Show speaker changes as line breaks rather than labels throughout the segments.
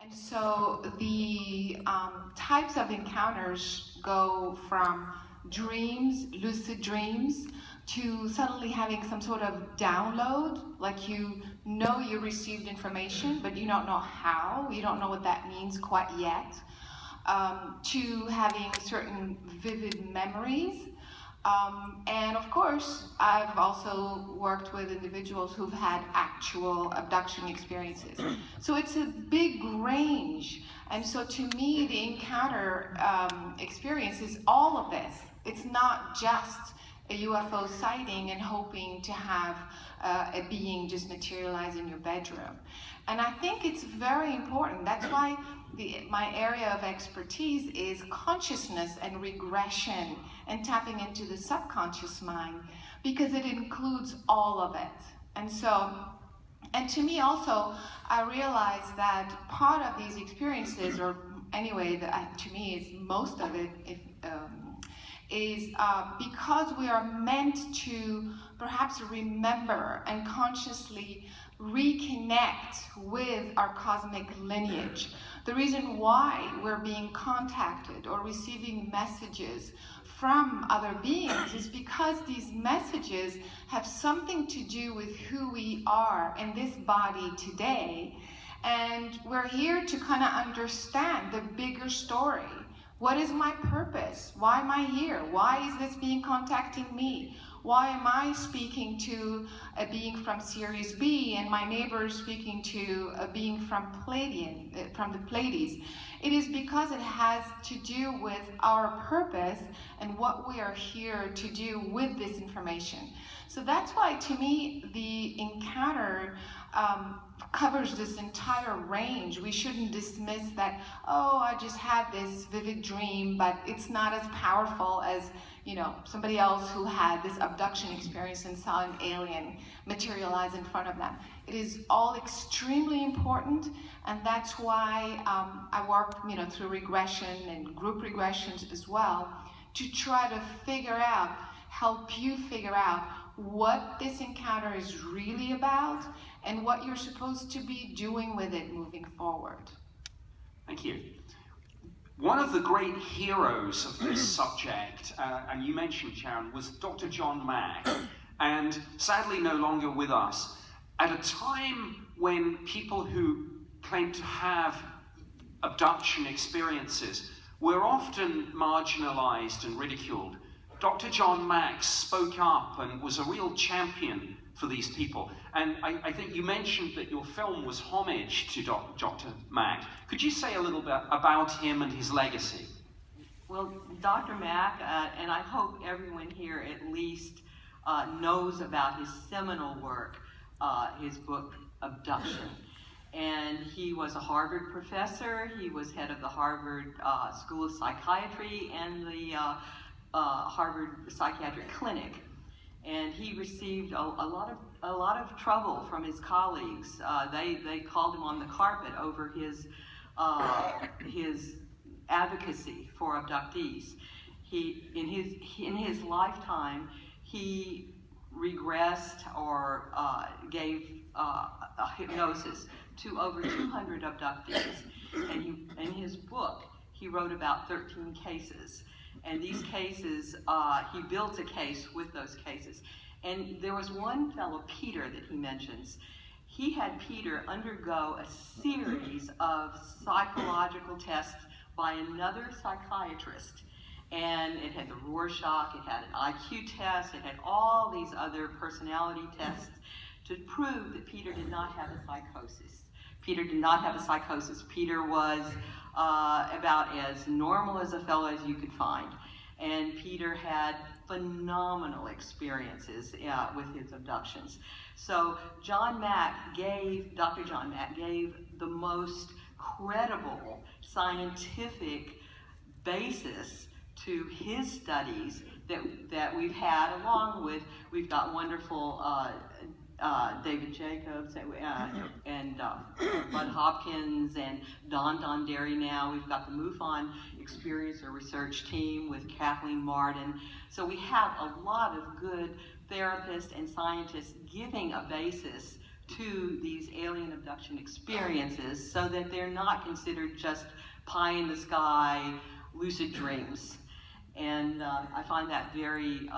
And so the types of encounters go from dreams, lucid dreams, to suddenly having some sort of download, like you know you received information, but you don't know how, you don't know what that means quite yet, to having certain vivid memories. And of course, I've also worked with individuals who've had actual abduction experiences. So it's a big range. And so to me, the encounter experience is all of this. It's not just a UFO sighting and hoping to have a being just materialize in your bedroom. And I think it's very important. That's why my area of expertise is consciousness and regression and tapping into the subconscious mind, because it includes all of it. And so, and to me also, I realized that part of these experiences, or anyway, to me is most of it, is because we are meant to perhaps remember and consciously reconnect with our cosmic lineage. The reason why we're being contacted or receiving messages from other beings is because these messages have something to do with who we are in this body today. And we're here to kind of understand the bigger story. What is my purpose? Why am I here? Why is this being contacting me? Why am I speaking to a being from Sirius B and my neighbor is speaking to a being from the Pleiades? It is because it has to do with our purpose and what we are here to do with this information. So that's why, to me, the encounter covers this entire range. We shouldn't dismiss that, oh, I just had this vivid dream, but it's not as powerful as, you know, somebody else who had this abduction experience and saw an alien materialize in front of them. It is all extremely important, and that's why I work, you know, through regression and group regressions as well, to try to help you figure out what this encounter is really about and what you're supposed to be doing with it moving forward.
Thank you. One of the great heroes of this subject, and you mentioned, Sharon, was Dr. John Mack, and sadly no longer with us. At a time when people who claim to have abduction experiences were often marginalized and ridiculed, Dr. John Mack spoke up and was a real champion for these people. And I think you mentioned that your film was homage to Dr. Mack. Could you say a little bit about him and his legacy?
Well, Dr. Mack, and I hope everyone here at least knows about his seminal work, his book, Abduction. And he was a Harvard professor. He was head of the Harvard School of Psychiatry and the Harvard Psychiatric Clinic, and he received a lot of trouble from his colleagues. They called him on the carpet over his advocacy for abductees. In his lifetime, he regressed or gave hypnosis to over 200 abductees, and in his book he wrote about 13 cases. And these cases, he built a case with those cases. And there was one fellow, Peter, that he mentions. He had Peter undergo a series of psychological tests by another psychiatrist. And it had the Rorschach, it had an IQ test, it had all these other personality tests to prove that Peter did not have a psychosis. Peter did not have a psychosis. Peter was about as normal as a fellow as you could find. And Peter had phenomenal experiences with his abductions. So Dr. John Mack gave the most credible scientific basis to his studies that we've had, along with, we've got wonderful David Jacobs and Bud Hopkins and Don Derry now. We've got the MUFON Experiencer Research Team with Kathleen Martin. So we have a lot of good therapists and scientists giving a basis to these alien abduction experiences so that they're not considered just pie in the sky, lucid dreams. And I find that very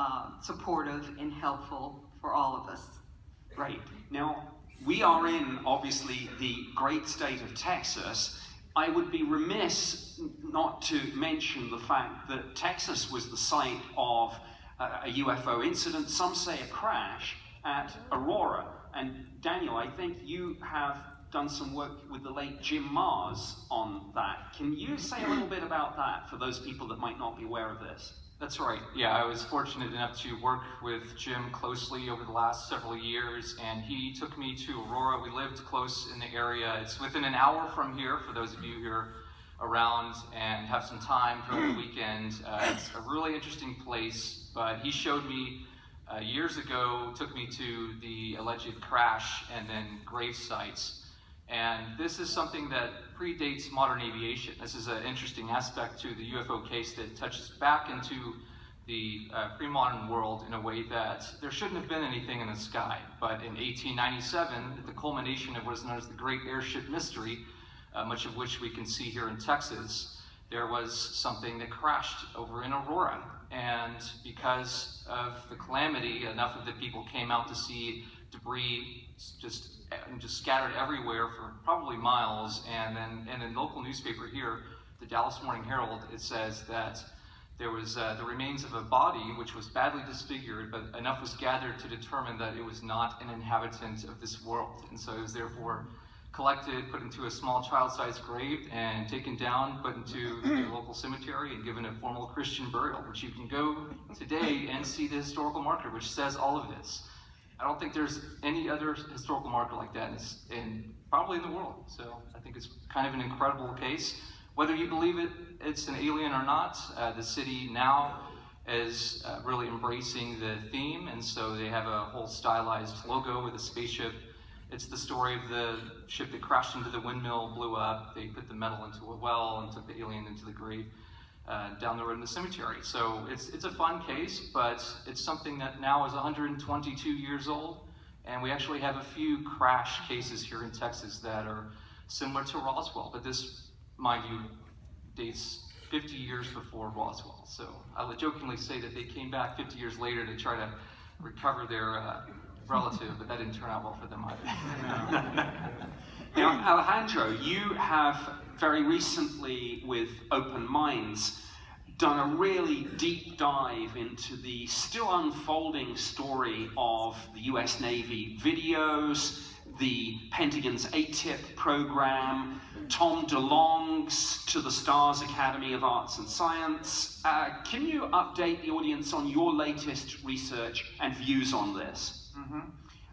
supportive and helpful for all of us.
Great. Now, we are in, obviously, the great state of Texas. I would be remiss not to mention the fact that Texas was the site of a UFO incident, some say a crash, at Aurora. And Daniel, I think you have done some work with the late Jim Mars on that. Can you say a little bit about that for those people that might not be aware of this?
That's right. Yeah, I was fortunate enough to work with Jim closely over the last several years, and he took me to Aurora. We lived close in the area. It's within an hour from here, for those of you who are around and have some time during the weekend. It's a really interesting place, but he showed me years ago, took me to the alleged crash and then grave sites. And this is something that predates modern aviation. This is an interesting aspect to the UFO case that touches back into the pre-modern world in a way that there shouldn't have been anything in the sky. But in 1897, at the culmination of what is known as the Great Airship Mystery, much of which we can see here in Texas, there was something that crashed over in Aurora. And because of the calamity, enough of the people came out to see debris just scattered everywhere for probably miles. And then in the local newspaper here, the Dallas Morning Herald, it says that there was the remains of a body which was badly disfigured, but enough was gathered to determine that it was not an inhabitant of this world. And so it was therefore collected, put into a small child-sized grave, and taken down, put into the local cemetery, and given a formal Christian burial, which you can go today and see the historical marker, which says all of this. I don't think there's any other historical marker like that probably in the world. So I think it's kind of an incredible case. Whether you believe it's an alien or not, the city now is really embracing the theme, and so they have a whole stylized logo with a spaceship. It's the story of the ship that crashed into the windmill, blew up. They put the metal into a well and took the alien into the grave down the road in the cemetery. So it's a fun case, but it's something that now is 122 years old, and we actually have a few crash cases here in Texas that are similar to Roswell, but this, mind you, dates 50 years before Roswell. So I would jokingly say that they came back 50 years later to try to recover their relative, but that didn't turn out well for them either.
Now, Alejandro, you have very recently, with Open Minds, done a really deep dive into the still unfolding story of the US Navy videos, the Pentagon's ATIP program, Tom DeLonge's To the Stars Academy of Arts and Science. Can you update the audience on your latest research and views on this?
Mm-hmm.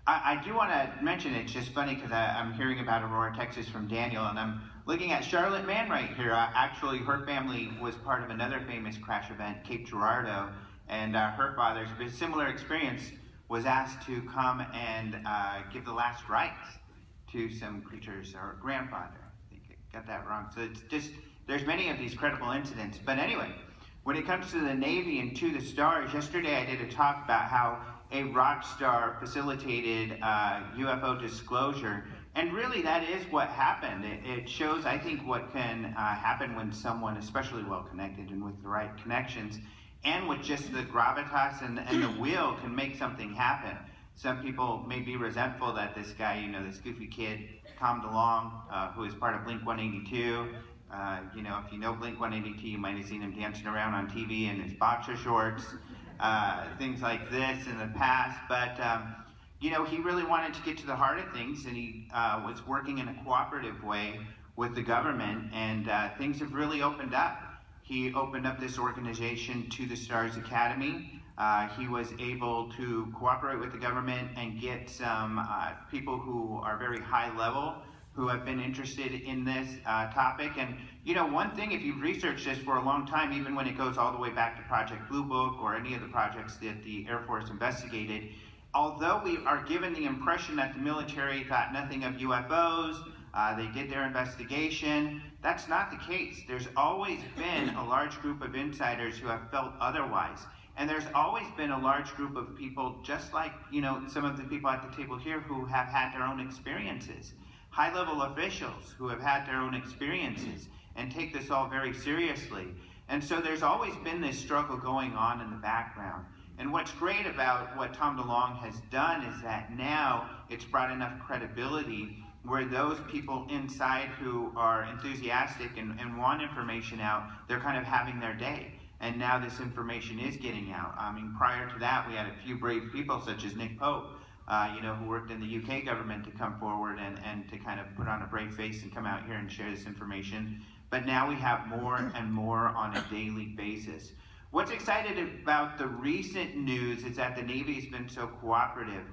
I do want to mention, it's just funny because I'm hearing about Aurora, Texas from Daniel, and I'm looking at Charlotte Mann right here. Actually, her family was part of another famous crash event, Cape Girardeau, and her father's similar experience was asked to come and give the last rites to some creatures, or grandfather. I think I got that wrong. So it's just, there's many of these credible incidents. But anyway, when it comes to the Navy and To the Stars, yesterday I did a talk about how a rock star facilitated UFO disclosure, and really that is what happened. It shows, I think, what can happen when someone, especially well-connected and with the right connections, and with just the gravitas and the will, can make something happen. Some people may be resentful that this guy, this goofy kid, Tom DeLonge, who is part of Blink-182, if you know Blink-182, you might have seen him dancing around on TV in his boxer shorts, things like this in the past, but he really wanted to get to the heart of things, and he was working in a cooperative way with the government, and things have really opened up. He opened up this organization, To the Stars Academy. He was able to cooperate with the government and get some people who are very high level who have been interested in this topic. And one thing, if you've researched this for a long time, even when it goes all the way back to Project Blue Book or any of the projects that the Air Force investigated, although we are given the impression that the military thought nothing of UFOs, they did their investigation, that's not the case. There's always been a large group of insiders who have felt otherwise. And there's always been a large group of people, just like, you know, some of the people at the table here, who have had their own experiences. High-level officials who have had their own experiences and take this all very seriously. And so there's always been this struggle going on in the background. And what's great about what Tom DeLonge has done is that now it's brought enough credibility where those people inside who are enthusiastic and want information out, they're kind of having their day. And now this information is getting out. I mean, prior to that, we had a few brave people such as Nick Pope, you know, who worked in the UK government to come forward and to kind of put on a brave face and come out here and share this information. But now we have more and more on a daily basis. What's exciting about the recent news is that the Navy's been so cooperative.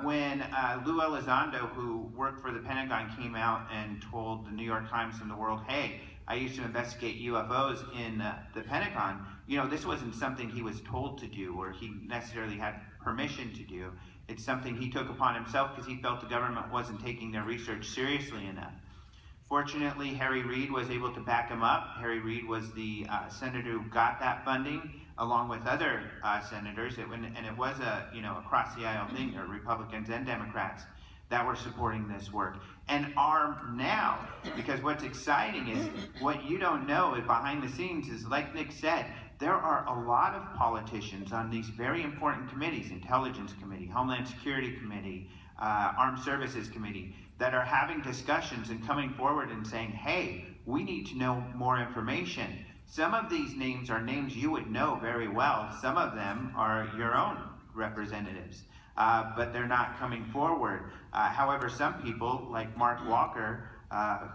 When Lou Elizondo, who worked for the Pentagon, came out and told the New York Times and the world, hey, I used to investigate UFOs in the Pentagon, you know, this wasn't something he was told to do or he necessarily had permission to do. It's something he took upon himself because he felt the government wasn't taking their research seriously enough. Fortunately, Harry Reid was able to back him up. Harry Reid was the senator who got that funding, along with other senators, and it was a, you know, across the aisle thing, or Republicans and Democrats that were supporting this work, and are now, because what's exciting is what you don't know behind the scenes is, like Nick said, there are a lot of politicians on these very important committees, Intelligence Committee, Homeland Security Committee, Armed Services Committee, that are having discussions and coming forward and saying, hey, we need to know more information. Some of these names are names you would know very well. Some of them are your own representatives, but they're not coming forward. However, some people, like Mark Walker,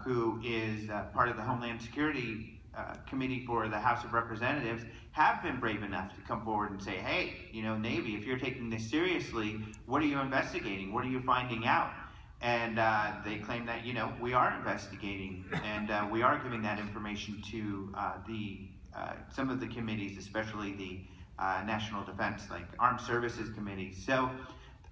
who is part of the Homeland Security Committee for the House of Representatives, have been brave enough to come forward and say, hey, you know, Navy, if you're taking this seriously, what are you investigating? What are you finding out? And they claim that, you know, we are investigating and we are giving that information to some of the committees, especially the National Defense, like Armed Services Committee. So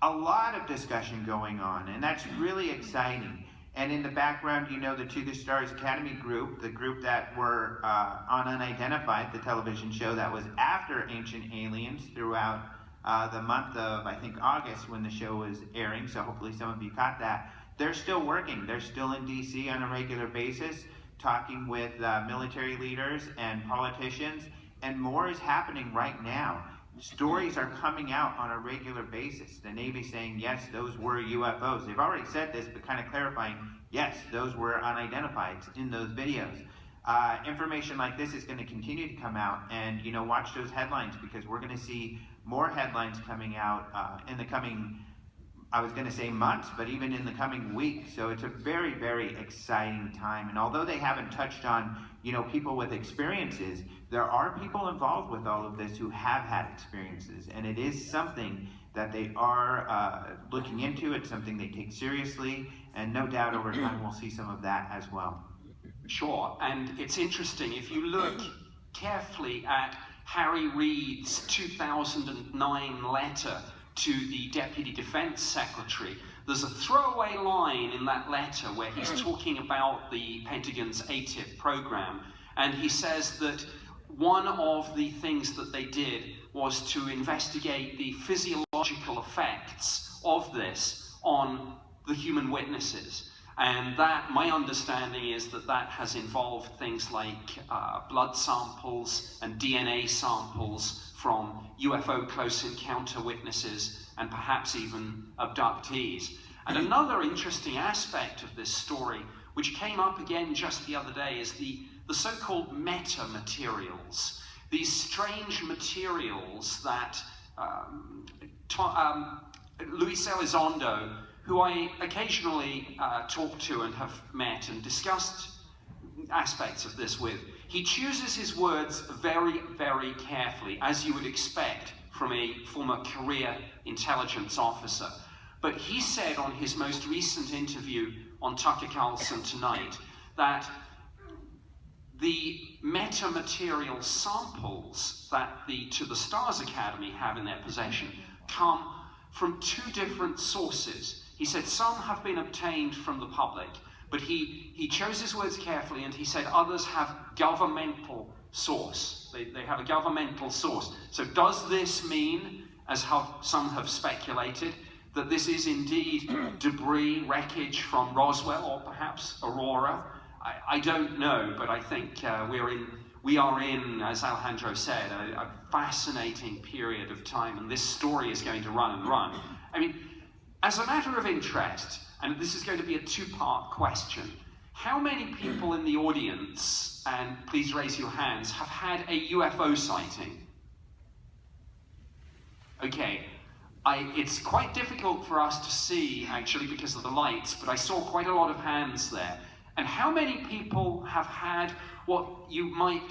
a lot of discussion going on, and that's really exciting. And in the background, you know, the To the Stars Academy group, the group that were on Unidentified, the television show that was after Ancient Aliens throughout the month of, I think, August when the show was airing, so hopefully some of you caught that. They're still working. They're still in DC on a regular basis, talking with military leaders and politicians, and more is happening right now. Stories are coming out on a regular basis. The Navy saying, yes, those were UFOs. They've already said this, but kind of clarifying, yes, those were unidentified in those videos. Information like this is going to continue to come out, and, you know, watch those headlines, because we're going to see more headlines coming out in the coming, I was going to say months, but even in the coming weeks. So it's a very, very exciting time. And although they haven't touched on, you know, people with experiences, there are people involved with all of this who have had experiences. And it is something that they are looking into. It's something they take seriously. And no doubt over time we'll see some of that as well.
Sure, and it's interesting, if you look carefully at Harry Reid's 2009 letter to the Deputy Defense Secretary, there's a throwaway line in that letter where he's talking about the Pentagon's ATIP program, and he says that one of the things that they did was to investigate the physiological effects of this on the human witnesses. And that, my understanding is that that has involved things like blood samples and DNA samples from UFO close encounter witnesses and perhaps even abductees. And another interesting aspect of this story, which came up again just the other day, is the so-called meta-materials. These strange materials that Luis Elizondo, who I occasionally talk to and have met and discussed aspects of this with, he chooses his words very, very carefully, as you would expect from a former career intelligence officer. But he said on his most recent interview on Tucker Carlson Tonight that the metamaterial samples that the To the Stars Academy have in their possession come from two different sources. He said some have been obtained from the public, but he chose his words carefully, and he said others have governmental source. They have a governmental source. So does this mean, as some have speculated, that this is indeed debris, wreckage from Roswell or perhaps Aurora? I don't know, but I think we are in, as Alejandro said, a fascinating period of time, and this story is going to run and run. I mean, as a matter of interest, and this is going to be a two-part question, how many people in the audience, and please raise your hands, have had a UFO sighting? Okay, it's quite difficult for us to see, actually, because of the lights, but I saw quite a lot of hands there. And how many people have had what you might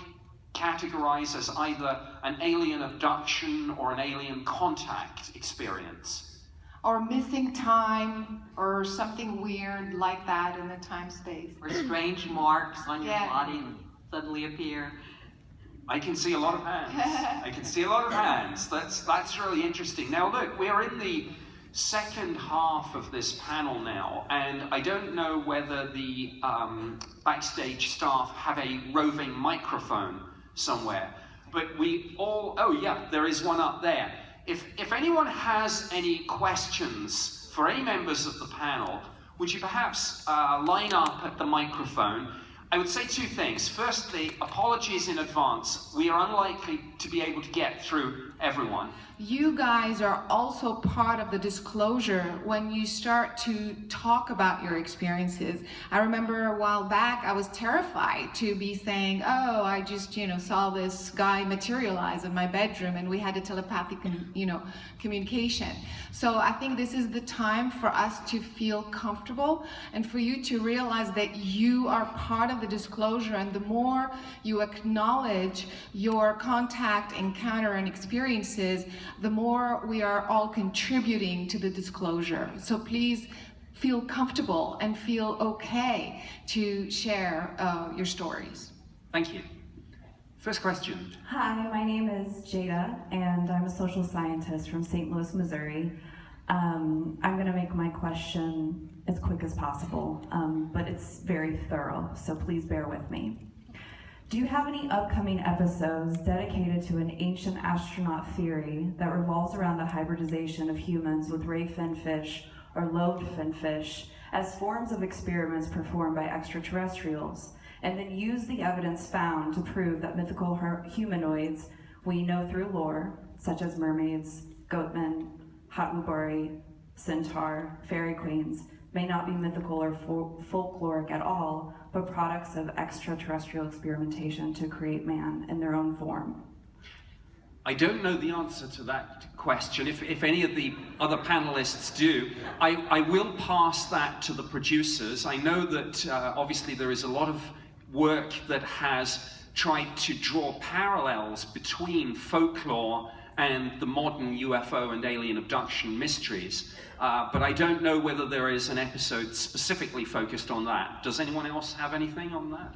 categorize as either an alien abduction or an alien contact experience?
Or missing time, or something weird like that in the time-space.
Or strange marks on your
Yeah.
body suddenly appear.
I can see a lot of hands. I can see a lot of hands. That's really interesting. Now look, we're in the second half of this panel now, and I don't know whether the backstage staff have a roving microphone somewhere, but we all, oh yeah, there is one up there. If anyone has any questions for any members of the panel, would you perhaps line up at the microphone? I would say two things. Firstly, apologies in advance. We are unlikely to be able to get through everyone.
You guys are also part of the disclosure when you start to talk about your experiences. I remember a while back, I was terrified to be saying, oh, I just, saw this guy materialize in my bedroom, and we had a telepathic, communication. So I think this is the time for us to feel comfortable and for you to realize that you are part of the disclosure, and the more you acknowledge your contact, encounter, and experiences, the more we are all contributing to the disclosure. So please feel comfortable and feel okay to share your stories.
Thank you. First question.
Hi, my name is Jada, and I'm a social scientist from St. Louis, Missouri. I'm going to make my question as quick as possible, but it's very thorough, so please bear with me. Do you have any upcoming episodes dedicated to an ancient astronaut theory that revolves around the hybridization of humans with ray finfish or lobed finfish as forms of experiments performed by extraterrestrials, and then use the evidence found to prove that mythical humanoids we know through lore, such as mermaids, goatmen, Hatwubari, centaur, fairy queens, may not be mythical or folkloric at all, but products of extraterrestrial experimentation to create man in their own form?
I don't know the answer to that question. If any of the other panelists do, I will pass that to the producers. I know that obviously there is a lot of work that has tried to draw parallels between folklore and the modern UFO and alien abduction mysteries. But I don't know whether there is an episode specifically focused on that. Does anyone else have anything on that?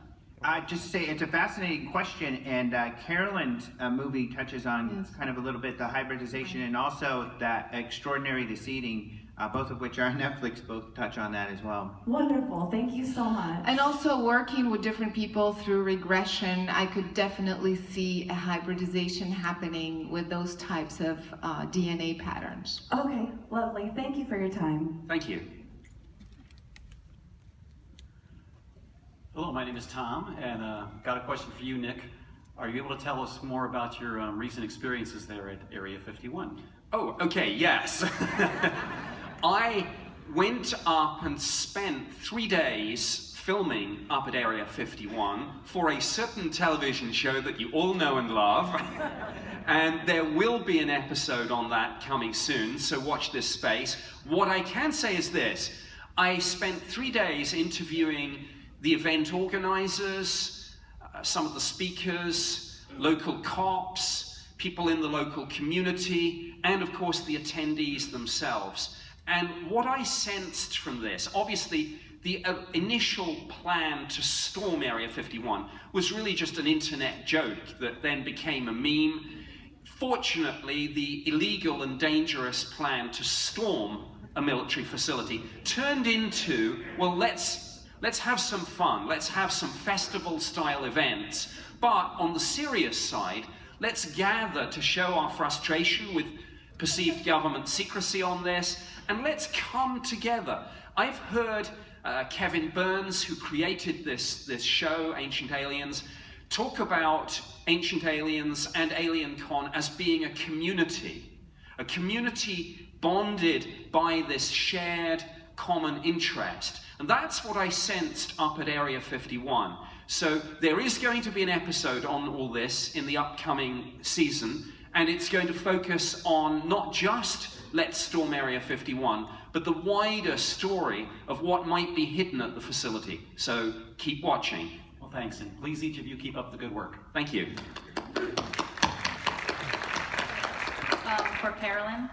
Just to say, it's a fascinating question, and Carolyn's movie touches on kind of a little bit the hybridization and also that Extraordinary the Seeding, both of which are on Netflix, both touch on that as well.
Wonderful, thank you so much.
And also working with different people through regression, I could definitely see a hybridization happening with those types of DNA patterns.
Okay, lovely, thank you for your time.
Thank you.
Hello, my name is Tom, and got a question for you, Nick. Are you able to tell us more about your recent experiences there at Area 51?
Oh, okay, yes. I went up and spent 3 days filming up at Area 51 for a certain television show that you all know and love. And there will be an episode on that coming soon, so watch this space. What I can say is this. I spent 3 days interviewing the event organizers, some of the speakers, local cops, people in the local community, and of course the attendees themselves. And what I sensed from this, obviously the initial plan to storm Area 51 was really just an internet joke that then became a meme. Fortunately, the illegal and dangerous plan to storm a military facility turned into, well, let's let's have some fun, let's have some festival-style events, but on the serious side, let's gather to show our frustration with perceived government secrecy on this, and let's come together. I've heard Kevin Burns, who created this show, Ancient Aliens, talk about Ancient Aliens and AlienCon as being a community bonded by this shared common interest. And that's what I sensed up at Area 51. So there is going to be an episode on all this in the upcoming season, and it's going to focus on not just Let's Storm Area 51, but the wider story of what might be hidden at the facility. So keep watching.
Well, thanks, and please each of you keep up the good work.
Thank you.
For Carolyn,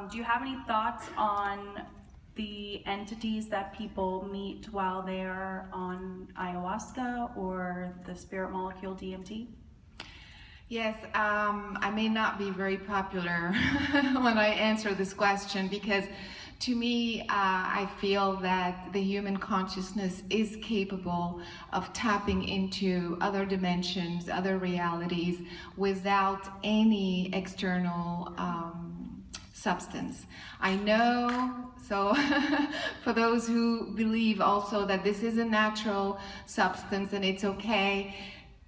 do you have any thoughts on the entities that people meet while they're on ayahuasca or the spirit molecule DMT?
Yes, I may not be very popular when I answer this question, because to me, I feel that the human consciousness is capable of tapping into other dimensions, other realities, without any external substance. I know, so for those who believe also that this is a natural substance and it's okay,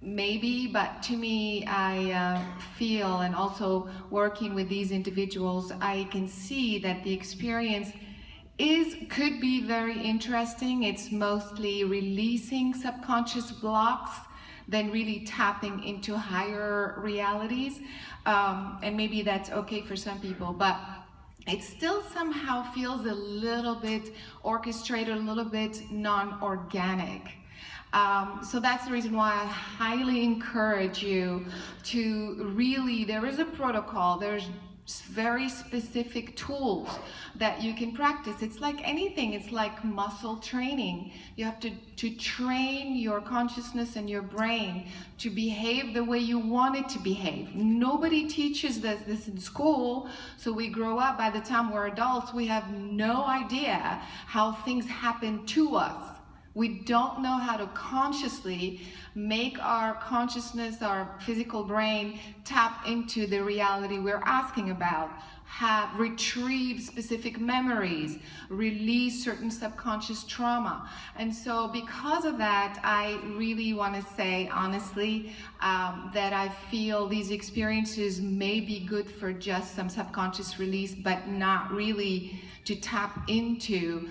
maybe, but to me, I feel, and also working with these individuals, I can see that the experience could be very interesting. It's mostly releasing subconscious blocks than really tapping into higher realities. And maybe that's okay for some people, but it still somehow feels a little bit orchestrated, a little bit non-organic. So that's the reason why I highly encourage you to really, there is a protocol, there's very specific tools that you can practice. It's like anything, it's like muscle training. You have to train your consciousness and your brain to behave the way you want it to behave. Nobody teaches this in school, so we grow up, by the time we're adults, we have no idea how things happen to us. We don't know how to consciously make our consciousness, our physical brain, tap into the reality we're asking about, retrieve specific memories, release certain subconscious trauma. And so because of that, I really want to say honestly that I feel these experiences may be good for just some subconscious release, but not really to tap into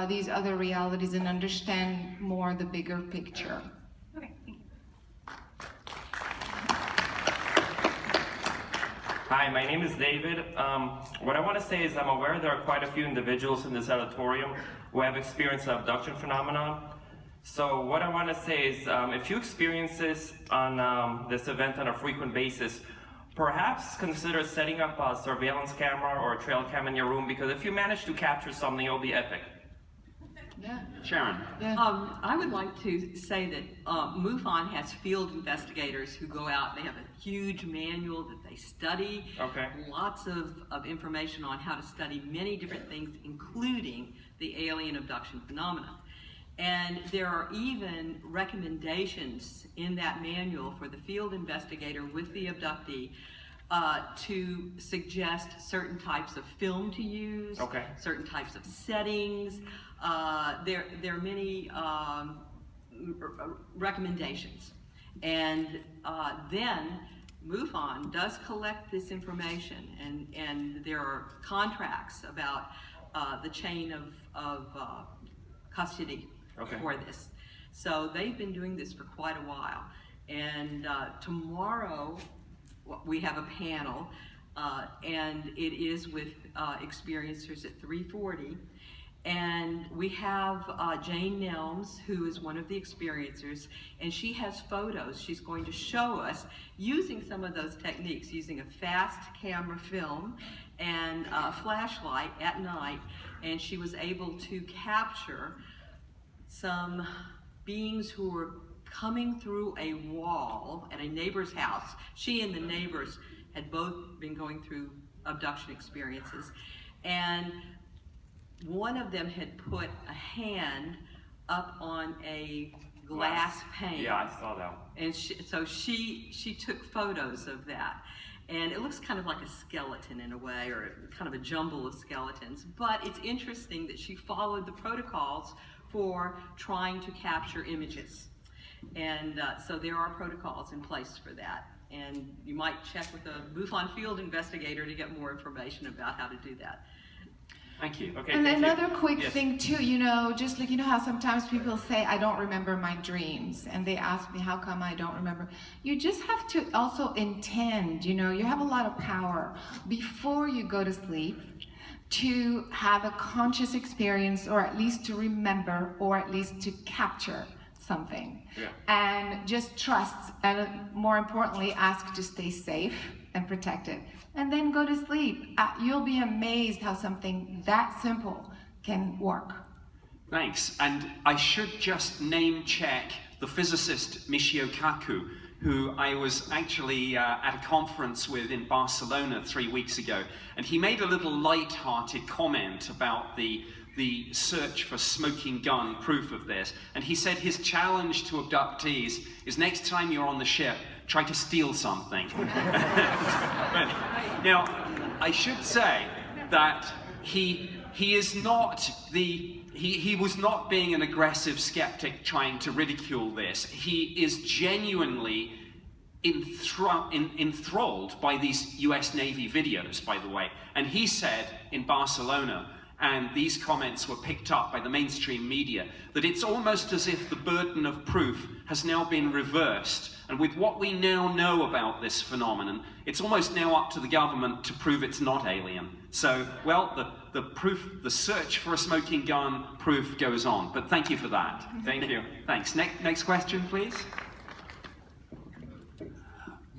these other realities and understand more the bigger picture.
Okay, thank you.
Hi, my name is David. What I want to say is I'm aware there are quite a few individuals in this auditorium who have experienced the abduction phenomenon. So what I want to say is if you experience this on this event on a frequent basis, perhaps consider setting up a surveillance camera or a trail cam in your room, because if you manage to capture something, it'll be epic.
Yeah.
Sharon.
Yeah.
I would like to say that MUFON has field investigators who go out. They have a huge manual that they study.
Okay.
Lots of information on how to study many different things, including the alien abduction phenomenon. And there are even recommendations in that manual for the field investigator with the abductee to suggest certain types of film to use,
Okay.
certain types of settings. There are many recommendations. And then MUFON does collect this information, and there are contracts about the chain of custody for this. So they've been doing this for quite a while. And tomorrow we have a panel, and it is with experiencers at 3:40. And we have Jane Nelms, who is one of the experiencers, and she has photos. She's going to show us using some of those techniques, using a fast camera film and a flashlight at night, and she was able to capture some beings who were coming through a wall at a neighbor's house. She and the neighbors had both been going through abduction experiences, and one of them had put a hand up on a glass pane.
Yeah, I saw that one.
And she took photos of that. And it looks kind of like a skeleton in a way, or kind of a jumble of skeletons. But it's interesting that she followed the protocols for trying to capture images. And so there are protocols in place for that. And you might check with a booth-on field investigator to get more information about how to do that.
Thank you.
Okay,
And
thank you.
another quick
Yes.
thing too, just like, how sometimes people say, I don't remember my dreams, and they ask me, how come I don't remember? You just have to also intend, you have a lot of power before you go to sleep to have a conscious experience, or at least to remember, or at least to capture something.
Yeah.
And just trust, and more importantly, ask to stay safe and protected. And then go to sleep. You'll be amazed how something that simple can work.
Thanks. And I should just name check the physicist Michio Kaku, who I was actually at a conference with in Barcelona 3 weeks ago. And he made a little light-hearted comment about the search for smoking gun proof of this. And he said his challenge to abductees is, next time you're on the ship, try to steal something. Now, I should say that he is not he was not being an aggressive skeptic trying to ridicule this. He is genuinely enthralled by these US Navy videos, by the way. And he said in Barcelona, and these comments were picked up by the mainstream media, that it's almost as if the burden of proof has now been reversed. And with what we now know about this phenomenon, it's almost now up to the government to prove it's not alien. So, well, the search for a smoking gun proof goes on. But thank you for that.
Thank you.
Thanks. Next question, please.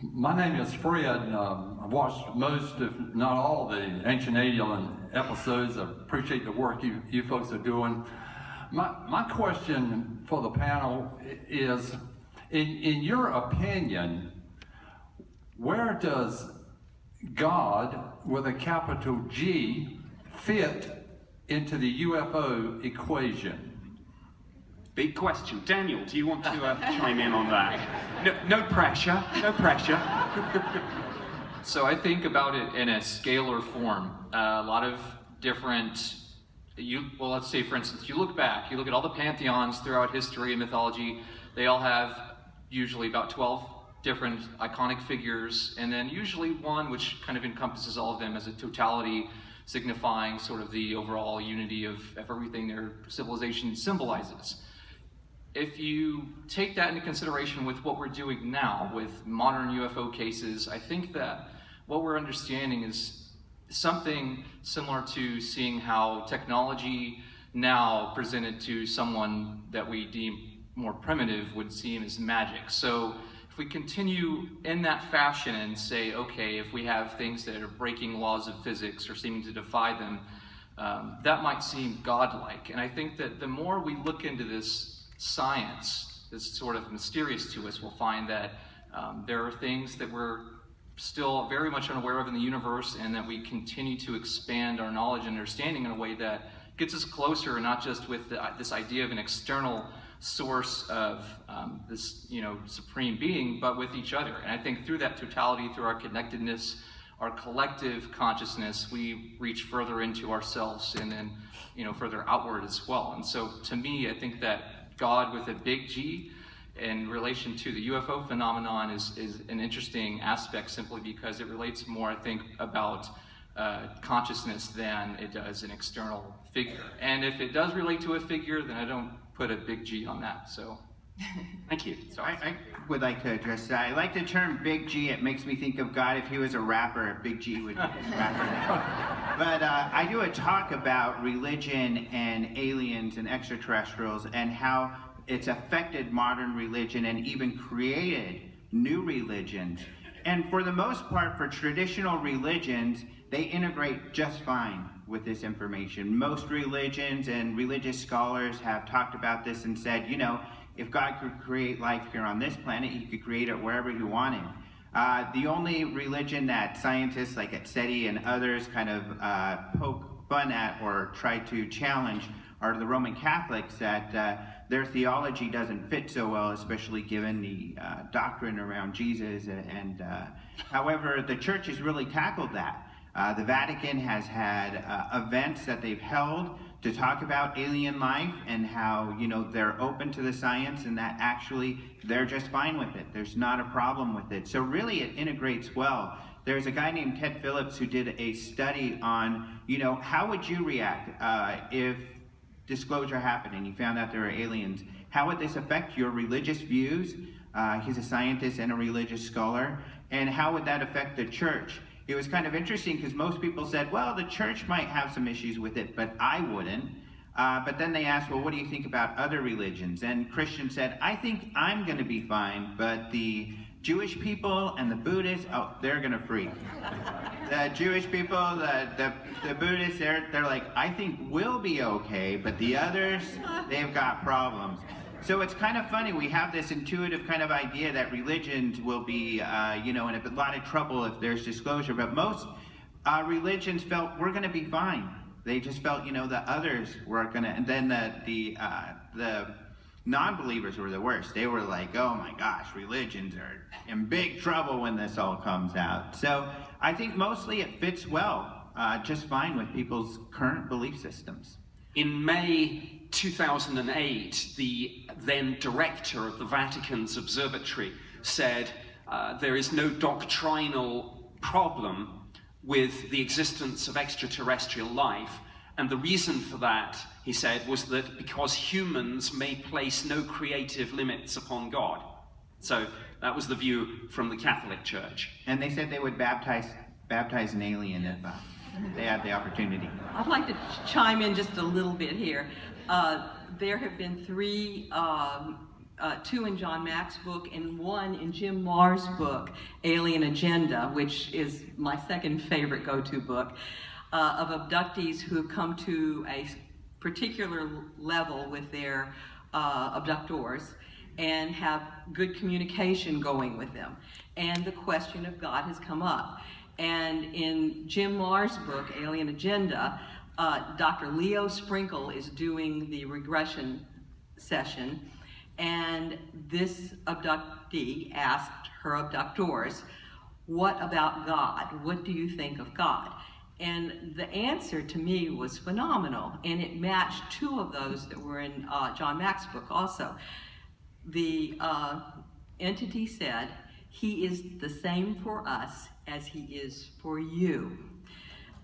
My name is Fred. I've watched most, if not all, the Ancient Alien episodes. I appreciate the work you folks are doing. My question for the panel is, in your opinion, where does God with a capital G fit into the UFO equation?
Big question. Daniel, do you want to chime in on that? No pressure, no pressure.
So I think about it in a scalar form. A lot of different, let's say for instance, you look at all the pantheons throughout history and mythology, they all have usually about 12 different iconic figures, and then usually one which kind of encompasses all of them as a totality, signifying sort of the overall unity of everything their civilization symbolizes. If you take that into consideration with what we're doing now with modern UFO cases, I think that what we're understanding is something similar to seeing how technology now presented to someone that we deem more primitive would seem as magic. So if we continue in that fashion and say, okay, if we have things that are breaking laws of physics or seeming to defy them, that might seem godlike. And I think that the more we look into this science that's sort of mysterious to us, we'll find that there are things that we're still very much unaware of in the universe, and that we continue to expand our knowledge and understanding in a way that gets us closer, not just with this idea of an external source of this supreme being, but with each other. And I think through that totality, through our connectedness, our collective consciousness, we reach further into ourselves and then further outward as well. And so to me, I think that God with a big G in relation to the UFO phenomenon is an interesting aspect, simply because it relates more, I think, about consciousness than it does an external figure. And if it does relate to a figure, then I don't put a big G on that. So
thank you.
So I would like to address that. I like the term Big G. It makes me think of God. If he was a rapper, Big G would be a rapper now. But I do a talk about religion and aliens and extraterrestrials and how it's affected modern religion and even created new religions. And for the most part, for traditional religions, they integrate just fine with this information. Most religions and religious scholars have talked about this and said, if God could create life here on this planet, he could create it wherever he wanted. The only religion that scientists like at SETI and others kind of poke fun at or try to challenge are the Roman Catholics that their theology doesn't fit so well, especially given the doctrine around Jesus. And however, the church has really tackled that. The Vatican has had events that they've held to talk about alien life and how, you know, they're open to the science and that actually they're just fine with it. There's not a problem with it. So really it integrates well. There's a guy named Ted Phillips who did a study on, you know, how would you react if disclosure happened and you found out there were aliens? How would this affect your religious views? He's a scientist and a religious scholar. And how would that affect the church? It was kind of interesting because most people said, well, the church might have some issues with it, but I wouldn't. But then they asked, well, what do you think about other religions? And Christians said, I think I'm going to be fine, but the Jewish people and the Buddhists, oh, they're going to freak. The Jewish people, the Buddhists, they're like, I think we'll be okay, but the others, they've got problems. So it's kind of funny, we have this intuitive kind of idea that religions will be, you know, in a lot of trouble if there's disclosure, but most religions felt we're going to be fine. They just felt, you know, the others were going to, and then the non-believers were the worst. They were like, oh my gosh, religions are in big trouble when this all comes out. So I think mostly it fits well, just fine with people's current belief systems.
In May 2008, the then director of the Vatican's observatory said there is no doctrinal problem with the existence of extraterrestrial life, and the reason for that, he said, was that because humans may place no creative limits upon God. So that was the view from the Catholic Church.
And they said they would baptize an alien if they had the opportunity.
I'd like to chime in just a little bit here. There have been three, two in John Mack's book and one in Jim Marr's book, Alien Agenda, which is my second favorite go-to book, of abductees who have come to a particular level with their abductors and have good communication going with them. And the question of God has come up. And in Jim Marr's book, Alien Agenda, Dr. Leo Sprinkle is doing the regression session, and this abductee asked her abductors, what about God? What do you think of God? And the answer to me was phenomenal, and it matched two of those that were in John Mack's book also. The entity said, he is the same for us as he is for you.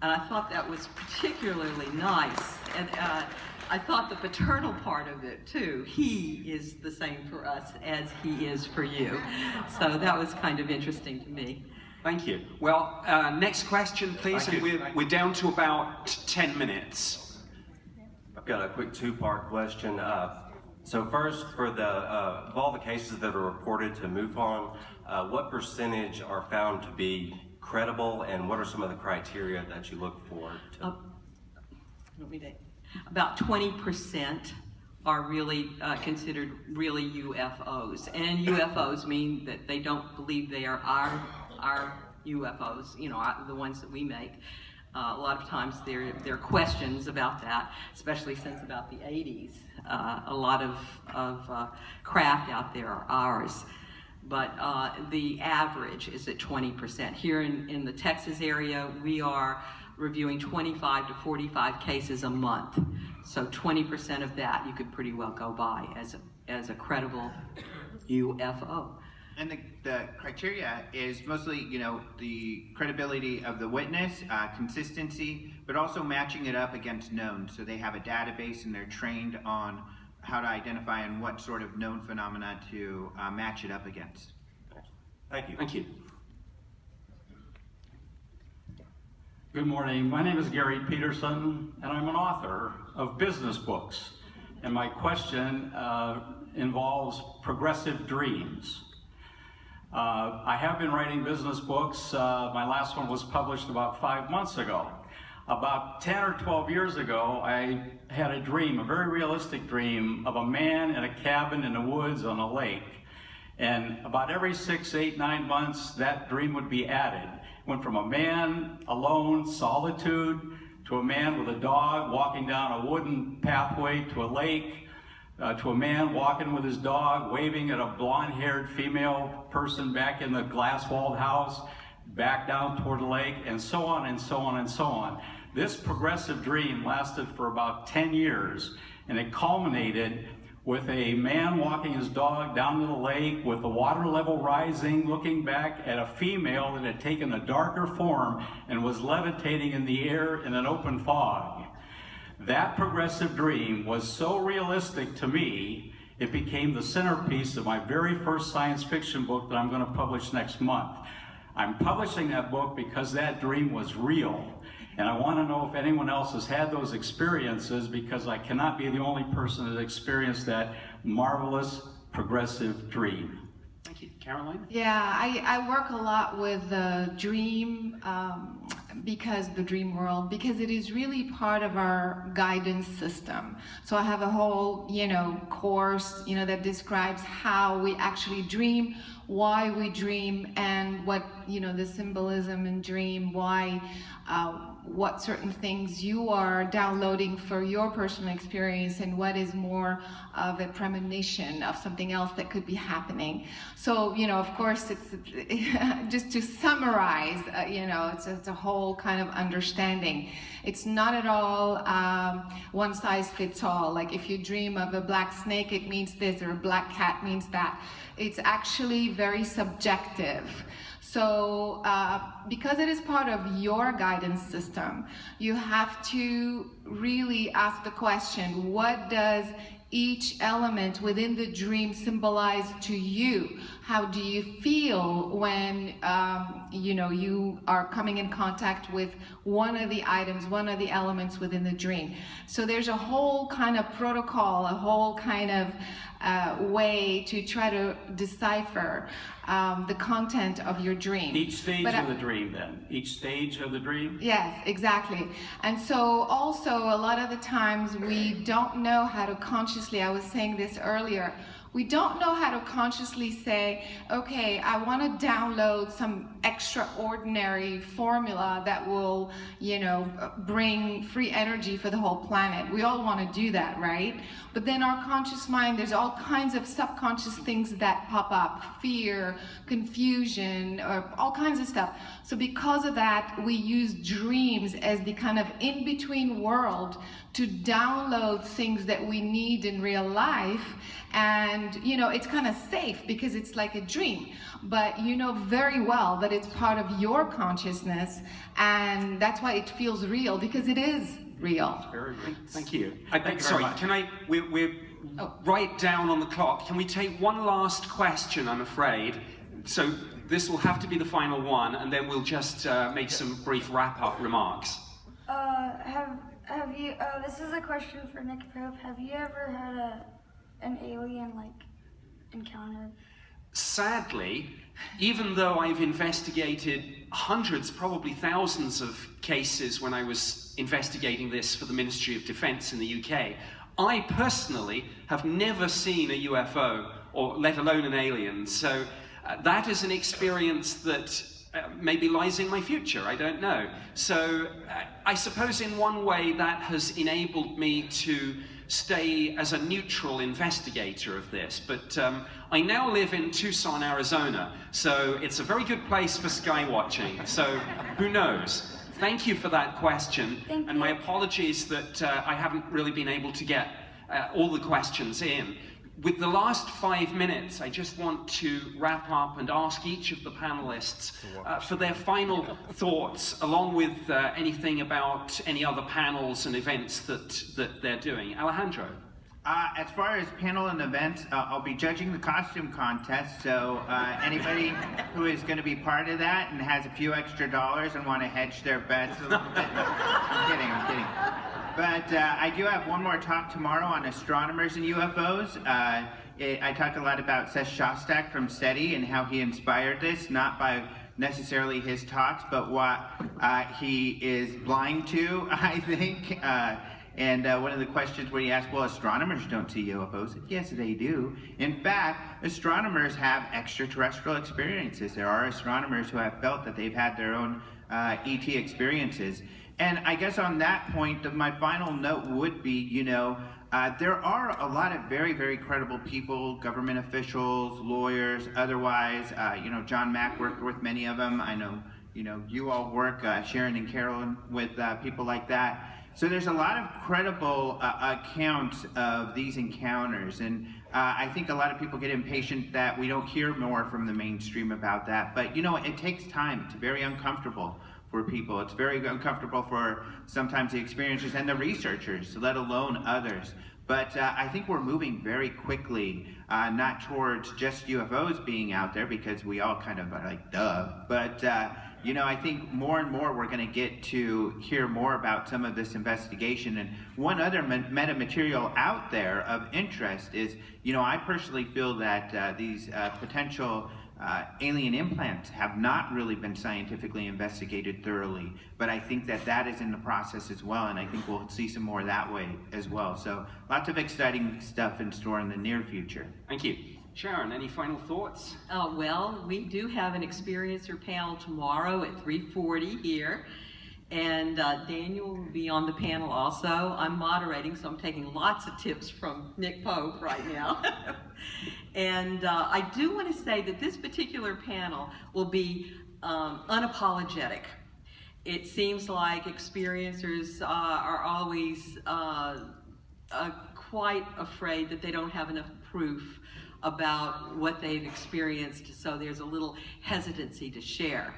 And I thought that was particularly nice. And I thought the paternal part of it too. He is the same for us as he is for you. So that was kind of interesting to me.
Thank you. Well, next question, please. And we're down to about 10 minutes.
I've got a quick two-part question. So first, for of all the cases that are reported to MUFON, what percentage are found to be credible, and what are some of the criteria that you look for?
About 20% are really considered really UFOs, and UFOs mean that they don't believe they are our UFOs, you know, the ones that we make. A lot of times there are questions about that, especially since about the 80s. A lot of craft out there are ours. But the average is at 20%. Here in the Texas area, we are reviewing 25 to 45 cases a month. So 20% of that you could pretty well go by as a credible UFO.
And the criteria is mostly, you know, the credibility of the witness, consistency, but also matching it up against known. So they have a database and they're trained on how to identify and what sort of known phenomena to match it up against.
Thank you.
Thank you.
Good morning. My name is Gary Peterson, and I'm an author of business books. And my question involves progressive dreams. I have been writing business books. My last one was published about 5 months ago. About 10 or 12 years ago, I had a dream, a very realistic dream, of a man in a cabin in the woods on a lake. And about every 6, 8, 9 months, that dream would be added. Went from a man alone, solitude, to a man with a dog walking down a wooden pathway to a lake, to a man walking with his dog, waving at a blonde-haired female person back in the glass-walled house, back down toward the lake, and so on and so on and so on. This progressive dream lasted for about 10 years, and it culminated with a man walking his dog down to the lake with the water level rising, looking back at a female that had taken a darker form and was levitating in the air in an open fog. That progressive dream was so realistic to me, it became the centerpiece of my very first science fiction book that I'm going to publish next month. I'm publishing that book because that dream was real. And I want to know if anyone else has had those experiences, because I cannot be the only person that experienced that marvelous progressive dream.
Thank you. Caroline?
Yeah, I work a lot with the dream, because the dream world, because it is really part of our guidance system. So I have a whole, course, that describes how we actually dream, why we dream, and what, the symbolism in dream, why, what certain things you are downloading for your personal experience, and what is more of a premonition of something else that could be happening. So, of course, it's just to summarize, it's a whole kind of understanding. It's not at all one size fits all. Like if you dream of a black snake, it means this, or a black cat means that. It's actually very subjective. So because it is part of your guidance system, you have to really ask the question, what does each element within the dream symbolize to you? How do you feel when you are coming in contact with one of the items, one of the elements within the dream? So there's a whole kind of protocol, a whole kind of way to try to decipher the content of your dream.
Each stage of the dream, then? Each stage of the dream?
Yes, exactly. And so also a lot of the times we don't know how to consciously, I was saying this earlier, we don't know how to consciously say, okay, I want to download some extraordinary formula that will, bring free energy for the whole planet. We all want to do that, right? But then our conscious mind, there's all kinds of subconscious things that pop up, fear, confusion, or all kinds of stuff. So because of that, we use dreams as the kind of in-between world to download things that we need in real life. And, it's kind of safe because it's like a dream. But you know very well that it's part of your consciousness, and that's why it feels real, because it is real.
Very real. Thank you.
Sorry,
We're right down on the clock. Can we take one last question, I'm afraid? So this will have to be the final one, and then we'll just make some brief wrap-up remarks.
Have you, this is a question for Nick Pope. Have you ever had an alien, encounter?
Sadly, even though I've investigated hundreds, probably thousands of cases when I was investigating this for the Ministry of Defence in the UK, I personally have never seen a UFO, or let alone an alien. So that is an experience that maybe lies in my future, I don't know. So I suppose in one way that has enabled me to stay as a neutral investigator of this. But I now live in Tucson, Arizona, so it's a very good place for sky watching. So who knows? Thank you for that question.
Thank
and
you.
my apologies that I haven't really been able to get all the questions in. With the last 5 minutes, I just want to wrap up and ask each of the panelists for their final thoughts, along with anything about any other panels and events that they're doing. Alejandro.
As far as panel and events, I'll be judging the costume contest, so anybody who is going to be part of that and has a few extra dollars and want to hedge their bets a little bit. I'm kidding. But I do have one more talk tomorrow on astronomers and UFOs. I talk a lot about Seth Shostak from SETI and how he inspired this, not by necessarily his talks, but what he is blind to, I think. And one of the questions where he asked, well, astronomers don't see UFOs. Yes, they do. In fact, astronomers have extraterrestrial experiences. There are astronomers who have felt that they've had their own ET experiences. And I guess on that point, my final note would be, There are a lot of very, very credible people, government officials, lawyers, otherwise. John Mack worked with many of them. I know, you all work, Sharon and Carolyn, with people like that. So there's a lot of credible accounts of these encounters, and I think a lot of people get impatient that we don't hear more from the mainstream about that. But it takes time. It's very uncomfortable for people. It's very uncomfortable for sometimes the experiencers and the researchers, let alone others. But I think we're moving very quickly, not towards just UFOs being out there, because we all kind of are like, duh. But I think more and more we're going to get to hear more about some of this investigation. And one other metamaterial out there of interest is, I personally feel that these potential alien implants have not really been scientifically investigated thoroughly, but I think that is in the process as well, and I think we'll see some more that way as well. So lots of exciting stuff in store in the near future.
Thank you. Sharon, any final thoughts?
Well, we do have an experiencer panel tomorrow at 3:40 here, and Daniel will be on the panel also. I'm moderating, so I'm taking lots of tips from Nick Pope right now. And I do want to say that this particular panel will be unapologetic. It seems like experiencers are always quite afraid that they don't have enough proof about what they've experienced, so there's a little hesitancy to share.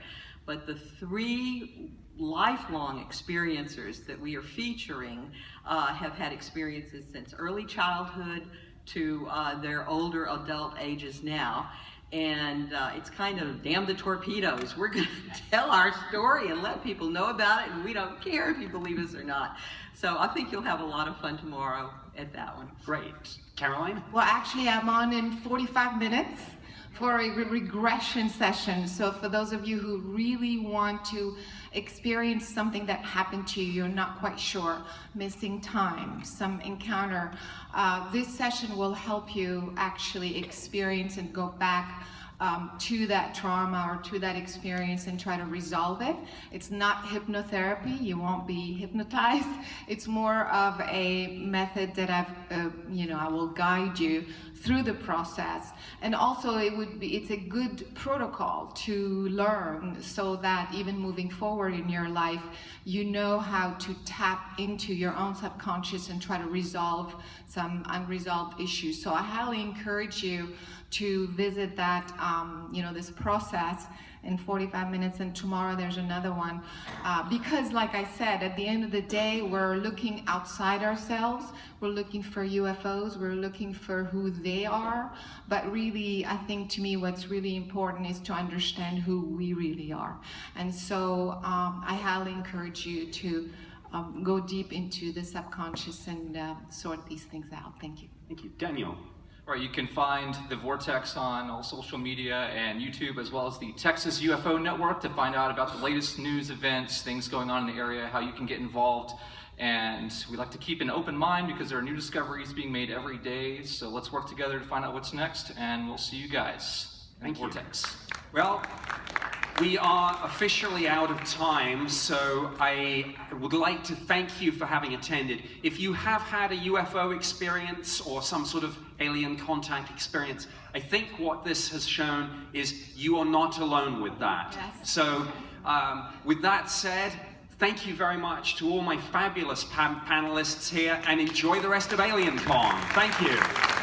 But the 3 lifelong experiencers that we are featuring have had experiences since early childhood to their older adult ages now. And it's kind of damn the torpedoes. We're going to tell our story and let people know about it, and we don't care if you believe us or not. So I think you'll have a lot of fun tomorrow at that one.
Great. Caroline?
Well, actually, I'm on in 45 minutes for a regression session. So for those of you who really want to experience something that happened to you, you're not quite sure, missing time, some encounter, this session will help you actually experience and go back to that trauma or to that experience and try to resolve it. It's not hypnotherapy. You won't be hypnotized. It's more of a method that I will guide you through the process. And also it's a good protocol to learn so that even moving forward in your life, you know how to tap into your own subconscious and try to resolve some unresolved issues. So I highly encourage you to visit that, this process in 45 minutes, and tomorrow there's another one. Because like I said, at the end of the day, we're looking outside ourselves. We're looking for UFOs. We're looking for who they are. But really, I think to me, what's really important is to understand who we really are. And so I highly encourage you to go deep into the subconscious and sort these things out. Thank you.
Thank you. Daniel?
Right, you can find the Vortex on all social media and YouTube, as well as the Texas UFO Network, to find out about the latest news, events, things going on in the area, how you can get involved. And we like to keep an open mind because there are new discoveries being made every day. So let's work together to find out what's next, and we'll see you guys in the Vortex.
Well, we are officially out of time, so I would like to thank you for having attended. If you have had a UFO experience or some sort of alien contact experience, I think what this has shown is you are not alone with that.
Yes.
So with that said, thank you very much to all my fabulous panelists here, and enjoy the rest of AlienCon. Thank you.